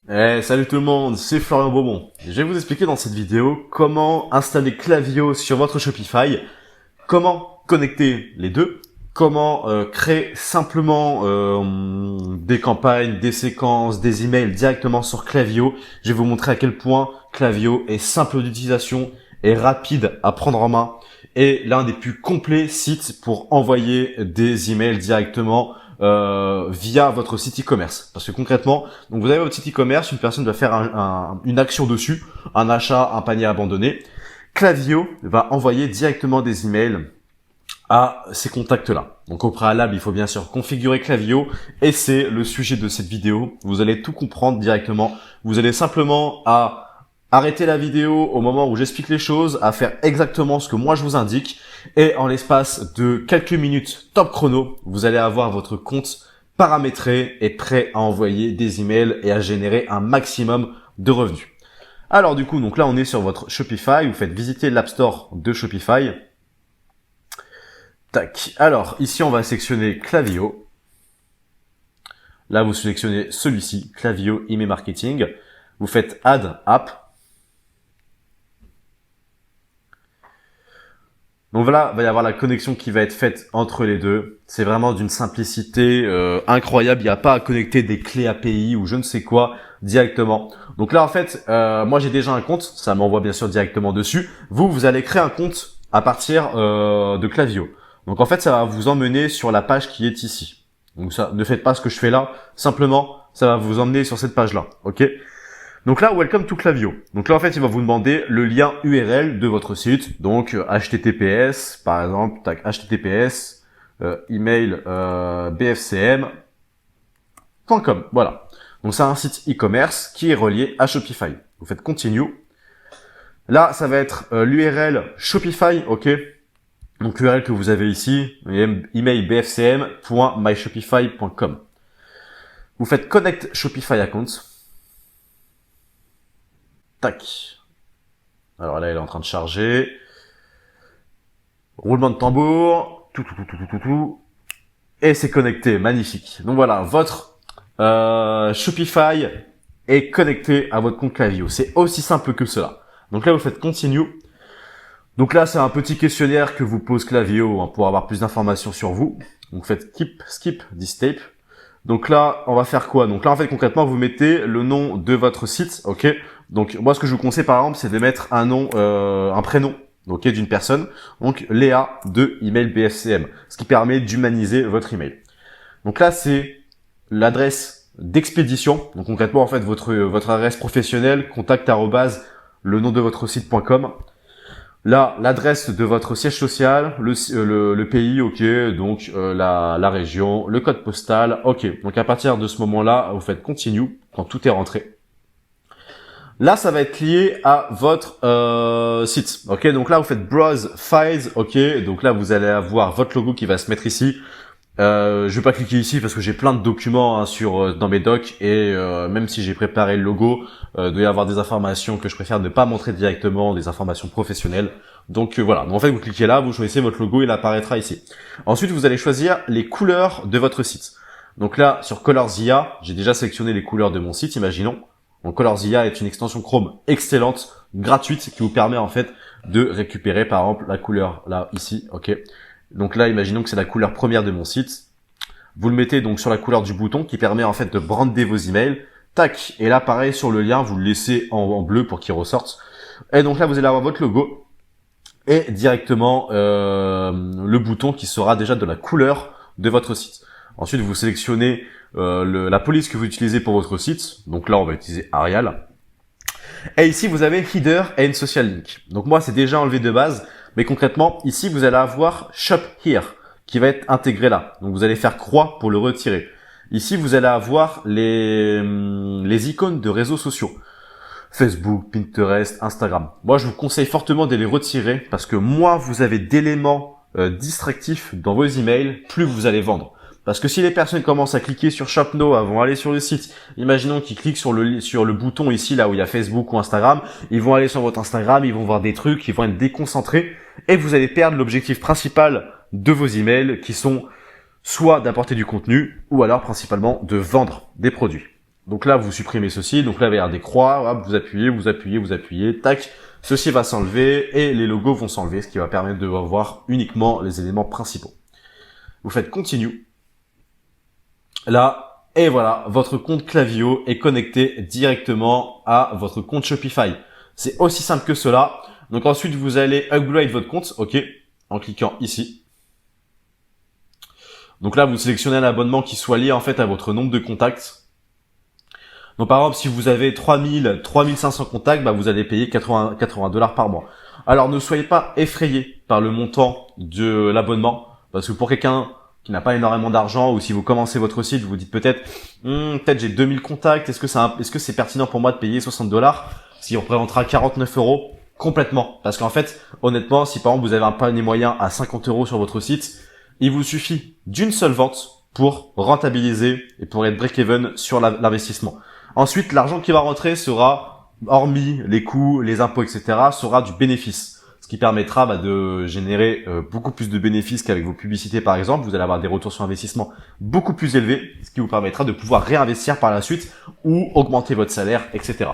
Salut tout le monde, c'est Florian Beaumont. Je vais vous expliquer dans cette vidéo comment installer Klaviyo sur votre Shopify, comment connecter les deux, comment créer simplement des campagnes, des séquences, des emails directement sur Klaviyo. Je vais vous montrer à quel point Klaviyo est simple d'utilisation et rapide à prendre en main et l'un des plus complets sites pour envoyer des emails directement via votre site e-commerce. Parce que concrètement, donc vous avez votre site e-commerce, une personne va faire une action dessus, un achat, un panier abandonné. Klaviyo va envoyer directement des emails à ces contacts-là. Donc au préalable, il faut bien sûr configurer Klaviyo et c'est le sujet de cette vidéo. Vous allez tout comprendre directement. Vous allez simplement arrêter la vidéo au moment où j'explique les choses, à faire exactement ce que moi je vous indique, et en l'espace de quelques minutes top chrono, vous allez avoir votre compte paramétré et prêt à envoyer des emails et à générer un maximum de revenus. Alors du coup, donc là on est sur votre Shopify, vous faites visiter l'App Store de Shopify. Tac. Alors ici on va sélectionner Klaviyo. Là vous sélectionnez celui-ci, Klaviyo Email Marketing. Vous faites Add App. Donc voilà, il va y avoir la connexion qui va être faite entre les deux. C'est vraiment d'une simplicité incroyable. Il n'y a pas à connecter des clés API ou je ne sais quoi directement. Donc là, en fait, moi j'ai déjà un compte. Ça m'envoie bien sûr directement dessus. Vous allez créer un compte à partir de Klaviyo. Donc en fait, ça va vous emmener sur la page qui est ici. Donc ça, ne faites pas ce que je fais là. Simplement, ça va vous emmener sur cette page-là. Ok ? Donc là, welcome to Klaviyo. Donc là, en fait, il va vous demander le lien URL de votre site. Donc, HTTPS, par exemple, tac, HTTPS, email, bfcm.com. Voilà. Donc, c'est un site e-commerce qui est relié à Shopify. Vous faites continue. Là, ça va être l'URL Shopify, ok. Donc, l'URL que vous avez ici, email bfcm.myshopify.com. Vous faites connect Shopify account. Tac. Alors là, elle est en train de charger. Roulement de tambour. Tout. Et c'est connecté. Magnifique. Donc voilà, votre Shopify est connecté à votre compte Klaviyo. C'est aussi simple que cela. Donc là, vous faites continue. Donc là, c'est un petit questionnaire que vous pose Klaviyo pour avoir plus d'informations sur vous. Donc vous faites skip this tape. Donc là, on va faire quoi? Donc là, en fait, concrètement, vous mettez le nom de votre site, ok? Donc moi, ce que je vous conseille, par exemple, c'est de mettre un nom, un prénom, ok, d'une personne. Donc Léa de email BFCM, ce qui permet d'humaniser votre email. Donc là, c'est l'adresse d'expédition. Donc concrètement, en fait, votre adresse professionnelle, contact le nom de votre site.com. Là, l'adresse de votre siège social, le pays, ok, donc la région, le code postal, ok. Donc à partir de ce moment-là, vous faites continue quand tout est rentré. Là, ça va être lié à votre site, ok. Donc là, vous faites browse files, ok. Donc là, vous allez avoir votre logo qui va se mettre ici. Je vais pas cliquer ici parce que j'ai plein de documents dans mes docs et même si j'ai préparé le logo, il doit y avoir des informations que je préfère ne pas montrer directement, des informations professionnelles. Donc voilà. Donc en fait, vous cliquez là, vous choisissez votre logo, il apparaîtra ici. Ensuite, vous allez choisir les couleurs de votre site. Donc là, sur Colors.ia, j'ai déjà sélectionné les couleurs de mon site, imaginons. Donc Colors.ia est une extension Chrome excellente, gratuite, qui vous permet en fait de récupérer par exemple la couleur là, ici, ok. Donc là, imaginons que c'est la couleur première de mon site. Vous le mettez donc sur la couleur du bouton qui permet en fait de brander vos emails. Tac. Et là, pareil, sur le lien, vous le laissez en bleu pour qu'il ressorte. Et donc là, vous allez avoir votre logo et directement le bouton qui sera déjà de la couleur de votre site. Ensuite, vous sélectionnez la police que vous utilisez pour votre site. Donc là, on va utiliser Arial. Et ici, vous avez Header and Social Link. Donc moi, c'est déjà enlevé de base. Mais concrètement, ici, vous allez avoir Shop Here qui va être intégré là. Donc, vous allez faire croix pour le retirer. Ici, vous allez avoir les icônes de réseaux sociaux. Facebook, Pinterest, Instagram. Moi, je vous conseille fortement de les retirer parce que moins vous avez d'éléments distractifs dans vos emails, plus vous allez vendre. Parce que si les personnes commencent à cliquer sur Shop Now, vont aller sur le site, imaginons qu'ils cliquent sur le bouton ici, là où il y a Facebook ou Instagram, ils vont aller sur votre Instagram, ils vont voir des trucs, ils vont être déconcentrés, et vous allez perdre l'objectif principal de vos emails, qui sont soit d'apporter du contenu, ou alors principalement de vendre des produits. Donc là, vous supprimez ceci. Donc là, il va y avoir des croix. Hop, vous appuyez, vous appuyez, vous appuyez. Tac. Ceci va s'enlever et les logos vont s'enlever, ce qui va permettre de voir uniquement les éléments principaux. Vous faites continue. Là, et voilà, votre compte Klaviyo est connecté directement à votre compte Shopify. C'est aussi simple que cela. Donc ensuite, vous allez upgrade votre compte, ok, en cliquant ici. Donc là, vous sélectionnez un abonnement qui soit lié en fait à votre nombre de contacts. Donc par exemple, si vous avez 3500 contacts, bah, vous allez payer 80 $ par mois. Alors ne soyez pas effrayés par le montant de l'abonnement, parce que pour quelqu'un qui n'a pas énormément d'argent, ou si vous commencez votre site, vous vous dites peut-être, peut-être j'ai 2000 contacts, est-ce que c'est pertinent pour moi de payer 60 $, ce qui représentera 49 €? Complètement. Parce qu'en fait, honnêtement, si par exemple vous avez un panier moyen à 50 € sur votre site, il vous suffit d'une seule vente pour rentabiliser et pour être break-even sur l'investissement. Ensuite, l'argent qui va rentrer sera, hormis les coûts, les impôts, etc., sera du bénéfice. Ce qui permettra de générer beaucoup plus de bénéfices qu'avec vos publicités, par exemple. Vous allez avoir des retours sur investissement beaucoup plus élevés, ce qui vous permettra de pouvoir réinvestir par la suite ou augmenter votre salaire, etc.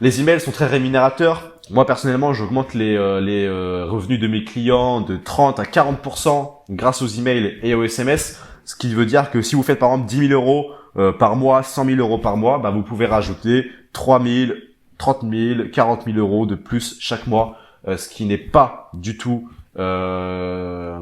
Les emails sont très rémunérateurs. Moi, personnellement, j'augmente les revenus de mes clients de 30 à 40% grâce aux emails et aux SMS. Ce qui veut dire que si vous faites par exemple 10 000 € par mois, 100 000 € par mois, vous pouvez rajouter 3 000, 30 000, 40 000 € de plus chaque mois, ce qui n'est pas du tout, ce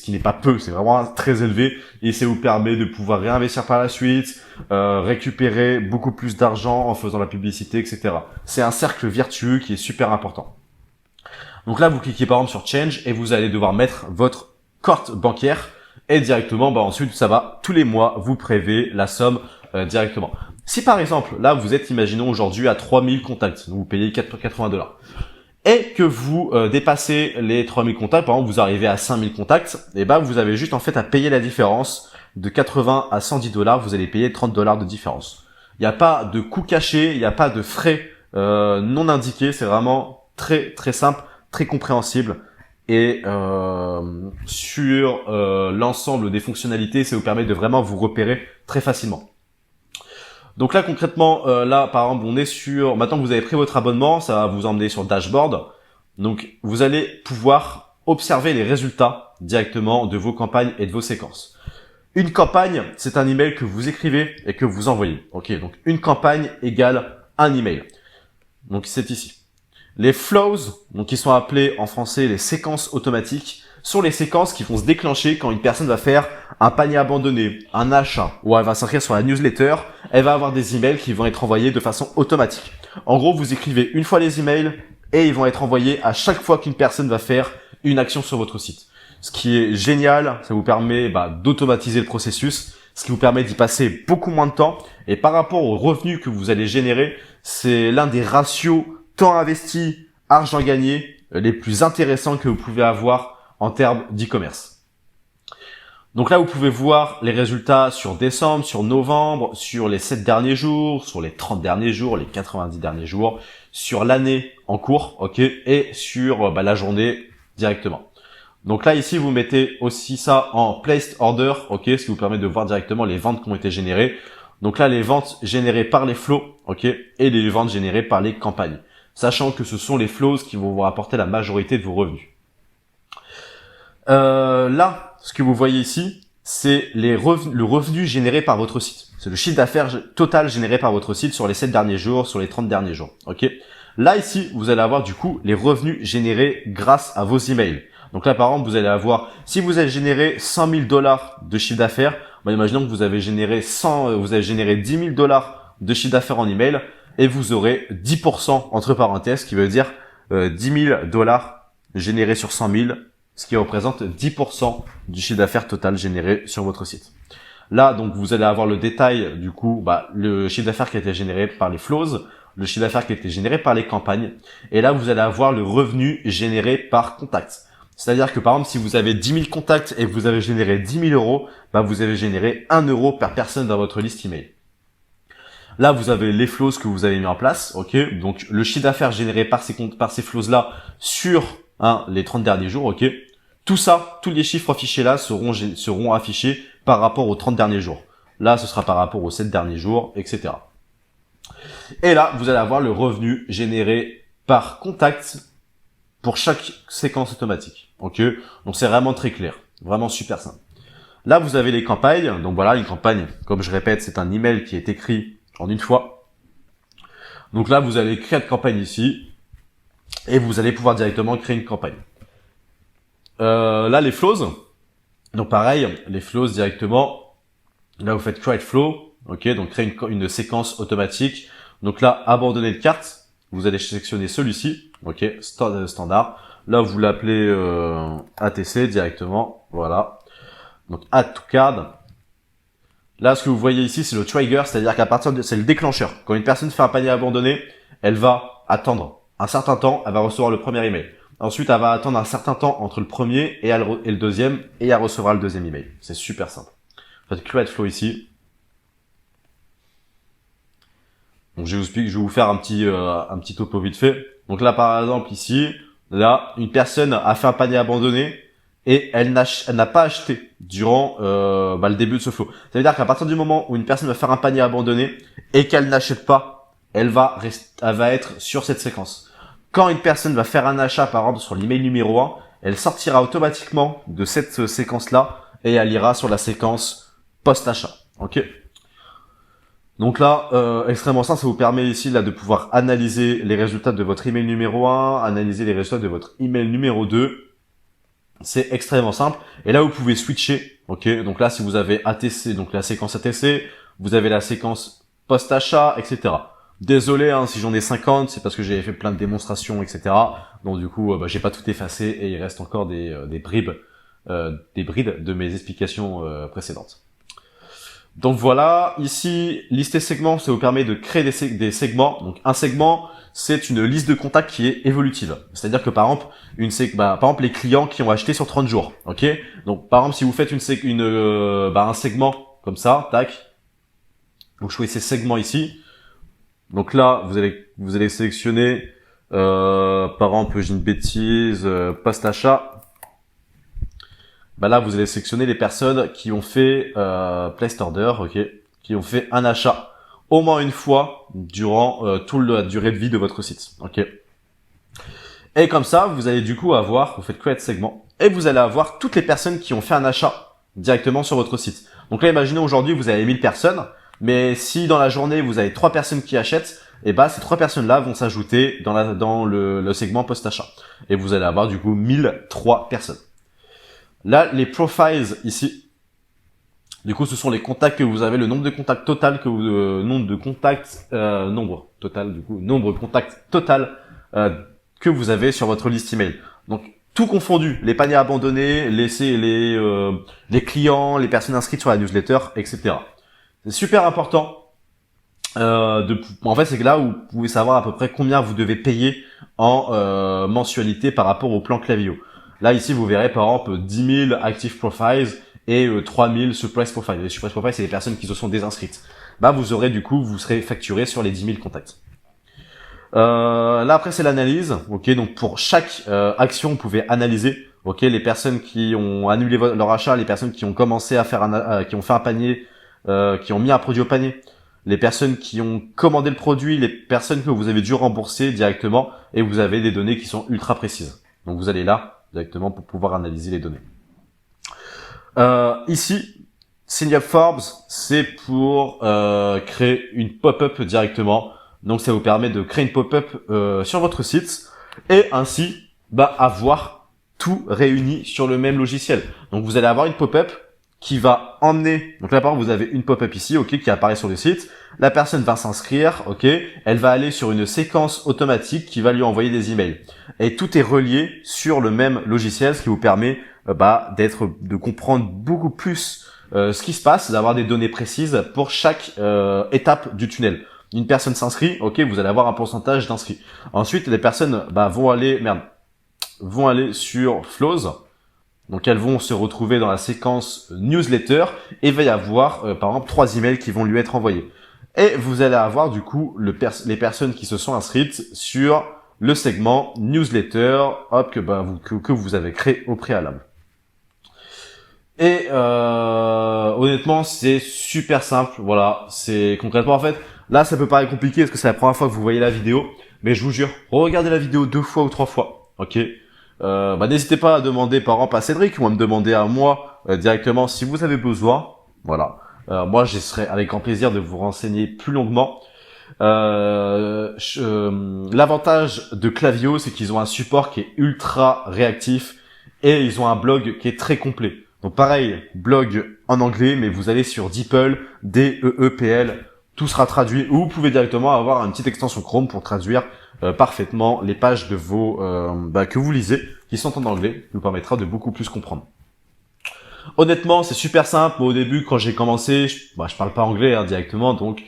qui n'est pas peu, c'est vraiment très élevé et ça vous permet de pouvoir réinvestir par la suite, récupérer beaucoup plus d'argent en faisant la publicité, etc. C'est un cercle vertueux qui est super important. Donc là, vous cliquez par exemple sur Change et vous allez devoir mettre votre carte bancaire. Et directement, ensuite, ça va, tous les mois, vous prélever la somme directement. Si par exemple, là, vous êtes, imaginons aujourd'hui, à 3000 contacts, donc vous payez 80 $, et que vous dépassez les 3000 contacts, par exemple, vous arrivez à 5000 contacts, et vous avez juste en fait à payer la différence de 80 à 110 $, vous allez payer 30 $ de différence. Il n'y a pas de coût caché, il n'y a pas de frais non indiqués, c'est vraiment très très simple, très compréhensible. Et sur l'ensemble des fonctionnalités, ça vous permet de vraiment vous repérer très facilement. Donc là concrètement, là par exemple, on est sur, maintenant que vous avez pris votre abonnement, ça va vous emmener sur le dashboard. Donc vous allez pouvoir observer les résultats directement de vos campagnes et de vos séquences. Une campagne, c'est un email que vous écrivez et que vous envoyez. Ok, donc une campagne égale un email. Donc c'est ici. Les flows, donc qui sont appelés en français les séquences automatiques, sont les séquences qui vont se déclencher quand une personne va faire un panier abandonné, un achat, ou elle va s'inscrire sur la newsletter, elle va avoir des emails qui vont être envoyés de façon automatique. En gros, vous écrivez une fois les emails et ils vont être envoyés à chaque fois qu'une personne va faire une action sur votre site. Ce qui est génial, ça vous permet d'automatiser le processus, ce qui vous permet d'y passer beaucoup moins de temps. Et par rapport aux revenus que vous allez générer, c'est l'un des ratios temps investi, argent gagné, les plus intéressants que vous pouvez avoir en termes d'e-commerce. Donc là, vous pouvez voir les résultats sur décembre, sur novembre, sur les 7 derniers jours, sur les 30 derniers jours, les 90 derniers jours, sur l'année en cours, ok, et sur la journée directement. Donc là, ici, vous mettez aussi ça en placed order, ok, ce qui vous permet de voir directement les ventes qui ont été générées. Donc là, les ventes générées par les flows, ok, et les ventes générées par les campagnes. Sachant que ce sont les flows qui vont vous rapporter la majorité de vos revenus. Là, ce que vous voyez ici, c'est le revenu généré par votre site. C'est le chiffre d'affaires total généré par votre site sur les 7 derniers jours, sur les 30 derniers jours. Ok. Là, ici, vous allez avoir du coup les revenus générés grâce à vos emails. Donc là, par exemple, vous allez avoir, si vous avez généré 100 000 $ de chiffre d'affaires, imaginons que vous avez généré 10 000 $ de chiffre d'affaires en email, et vous aurez 10% entre parenthèses, qui veut dire 10 000 $ générés sur 100 000, ce qui représente 10% du chiffre d'affaires total généré sur votre site. Là, donc, vous allez avoir le détail, du coup, le chiffre d'affaires qui a été généré par les flows, le chiffre d'affaires qui a été généré par les campagnes, et là, vous allez avoir le revenu généré par contact. C'est-à-dire que, par exemple, si vous avez 10 000 contacts et que vous avez généré 10 000 €, vous avez généré 1 € par personne dans votre liste email. Là, vous avez les flows que vous avez mis en place, ok. Donc, le chiffre d'affaires généré par ces flows-là sur les 30 derniers jours, ok. Tout ça, tous les chiffres affichés là seront affichés par rapport aux 30 derniers jours. Là, ce sera par rapport aux 7 derniers jours, etc. Et là, vous allez avoir le revenu généré par contact pour chaque séquence automatique. Ok, donc c'est vraiment très clair, vraiment super simple. Là, vous avez les campagnes. Donc voilà, une campagne, comme je répète, c'est un email qui est écrit en une fois. Donc là, vous allez créer une campagne ici et vous allez pouvoir directement créer une campagne. Là, les flows. Donc pareil, les flows directement. Là, vous faites create flow. Ok, donc créer une séquence automatique. Donc là, abandonner de carte. Vous allez sélectionner celui-ci. Ok, standard. Là, vous l'appelez ATC directement. Voilà. Donc add to card. Là, ce que vous voyez ici, c'est le trigger, c'est-à-dire qu'à partir de, c'est le déclencheur. Quand une personne fait un panier abandonné, elle va attendre un certain temps, elle va recevoir le premier email. Ensuite, elle va attendre un certain temps entre le premier et le deuxième, et elle recevra le deuxième email. C'est super simple. Faites create flow ici. Donc je vais vous faire un petit topo vite fait. Donc là, par exemple, ici, là, une personne a fait un panier abandonné et elle n'a pas acheté durant le début de ce flow. Ça veut dire qu'à partir du moment où une personne va faire un panier abandonné et qu'elle n'achète pas, elle va être sur cette séquence. Quand une personne va faire un achat, par exemple, sur l'email numéro 1, elle sortira automatiquement de cette séquence-là et elle ira sur la séquence post-achat. Ok ? Donc là, extrêmement simple, ça vous permet ici là de pouvoir analyser les résultats de votre email numéro 1, analyser les résultats de votre email numéro 2. C'est extrêmement simple. Et là, vous pouvez switcher. Ok, donc là, si vous avez ATC, donc la séquence ATC, vous avez la séquence post-achat, etc. Désolé si j'en ai 50, c'est parce que j'ai fait plein de démonstrations, etc. Donc du coup, j'ai pas tout effacé et il reste encore des brides de mes explications précédentes. Donc voilà, ici, lister segments, ça vous permet de créer des segments. Donc un segment, c'est une liste de contacts qui est évolutive. C'est-à-dire que par exemple, par exemple les clients qui ont acheté sur 30 jours. Ok. Donc par exemple, si vous faites un segment comme ça, tac. Donc je choisis ces segments ici. Donc là, vous allez sélectionner, par exemple, j'ai une bêtise, post-achat. Là, vous allez sélectionner les personnes qui ont fait placed order, ok, qui ont fait un achat au moins une fois durant toute la durée de vie de votre site, ok. Et comme ça, vous allez du coup avoir, vous faites create segment, et vous allez avoir toutes les personnes qui ont fait un achat directement sur votre site. Donc là, imaginez aujourd'hui, vous avez 1000 personnes, mais si dans la journée, vous avez 3 personnes qui achètent, et ces 3 personnes-là vont s'ajouter dans le segment post-achat. Et vous allez avoir du coup 1003 personnes. Là, les profiles ici, du coup, ce sont les contacts que vous avez, le nombre de contacts total nombre contacts total que vous avez sur votre liste email. Donc tout confondu, les paniers abandonnés, les clients, les personnes inscrites sur la newsletter, etc. C'est super important. En fait, c'est que là où vous pouvez savoir à peu près combien vous devez payer en mensualité par rapport au plan Klaviyo. Là, ici, vous verrez par exemple 10 000 active profiles et 3 000 suppressed profiles. Les suppressed profiles, c'est les personnes qui se sont désinscrites. Vous serez facturé sur les 10 000 contacts. Là, après, c'est l'analyse. Ok, donc pour chaque action, vous pouvez analyser. Ok, les personnes qui ont annulé leur achat, les personnes qui ont commencé à faire qui ont fait un panier, qui ont mis un produit au panier, les personnes qui ont commandé le produit, les personnes que vous avez dû rembourser directement, et vous avez des données qui sont ultra précises. Donc vous allez là directement pour pouvoir analyser les données. Ici, Sign Up Forbes, c'est pour créer une pop-up directement. Donc ça vous permet de créer une pop-up sur votre site et ainsi avoir tout réuni sur le même logiciel. Donc vous allez avoir une pop-up qui va emmener, donc là par exemple vous avez une pop-up ici, ok, qui apparaît sur le site. La personne va s'inscrire, ok, elle va aller sur une séquence automatique qui va lui envoyer des emails. Et tout est relié sur le même logiciel, ce qui vous permet de comprendre beaucoup plus ce qui se passe, d'avoir des données précises pour chaque étape du tunnel. Une personne s'inscrit, ok, vous allez avoir un pourcentage d'inscrits. Ensuite, les personnes vont aller sur Flows. Donc elles vont se retrouver dans la séquence newsletter et il va y avoir par exemple 3 emails qui vont lui être envoyés. Et vous allez avoir du coup les personnes qui se sont inscrites sur le segment newsletter que vous avez créé au préalable. Et honnêtement, c'est super simple. Voilà, c'est concrètement en fait. Là, ça peut paraître compliqué parce que c'est la première fois que vous voyez la vidéo, mais je vous jure, regardez la vidéo 2 fois ou 3 fois, ok. N'hésitez pas à demander par exemple à Cédric ou à me demander à moi directement si vous avez besoin. Voilà. Moi, je serai avec grand plaisir de vous renseigner plus longuement. L'avantage de Klaviyo, c'est qu'ils ont un support qui est ultra réactif et ils ont un blog qui est très complet. Donc pareil, blog en anglais, mais vous allez sur DeepL, D-E-E-P-L, tout sera traduit, ou vous pouvez directement avoir une petite extension Chrome pour traduire parfaitement les pages de vos que vous lisez, qui sont en anglais, qui vous permettra de beaucoup plus comprendre. Honnêtement, c'est super simple. Moi, au début, quand j'ai commencé, je parle pas anglais directement, donc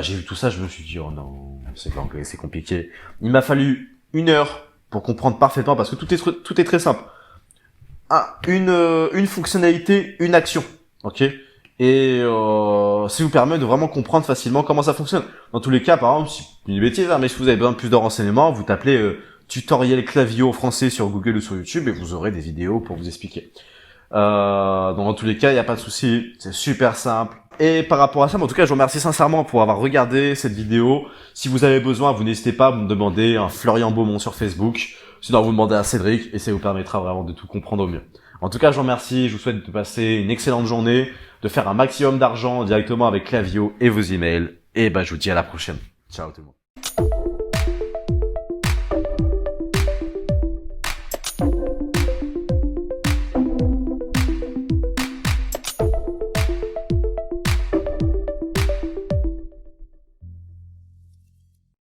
j'ai vu tout ça, je me suis dit oh non, c'est l'anglais, c'est compliqué. Il m'a fallu 1 heure pour comprendre parfaitement parce que tout est très simple. Une fonctionnalité, une action, ok. Et ça vous permet de vraiment comprendre facilement comment ça fonctionne. Dans tous les cas, par exemple, c'est une bêtise, mais si vous avez besoin de plus de renseignements, vous tapez tutoriel Klaviyo français sur Google ou sur YouTube et vous aurez des vidéos pour vous expliquer. Donc dans tous les cas, il n'y a pas de souci, c'est super simple. Et par rapport à ça, en tout cas, je vous remercie sincèrement pour avoir regardé cette vidéo. Si vous avez besoin, vous n'hésitez pas à me demander un Florian Beaumont sur Facebook. Sinon, vous demandez à Cédric et ça vous permettra vraiment de tout comprendre au mieux. En tout cas, je vous remercie. Je vous souhaite de passer une excellente journée, de faire un maximum d'argent directement avec Klaviyo et vos emails. Et je vous dis à la prochaine. Ciao tout le monde.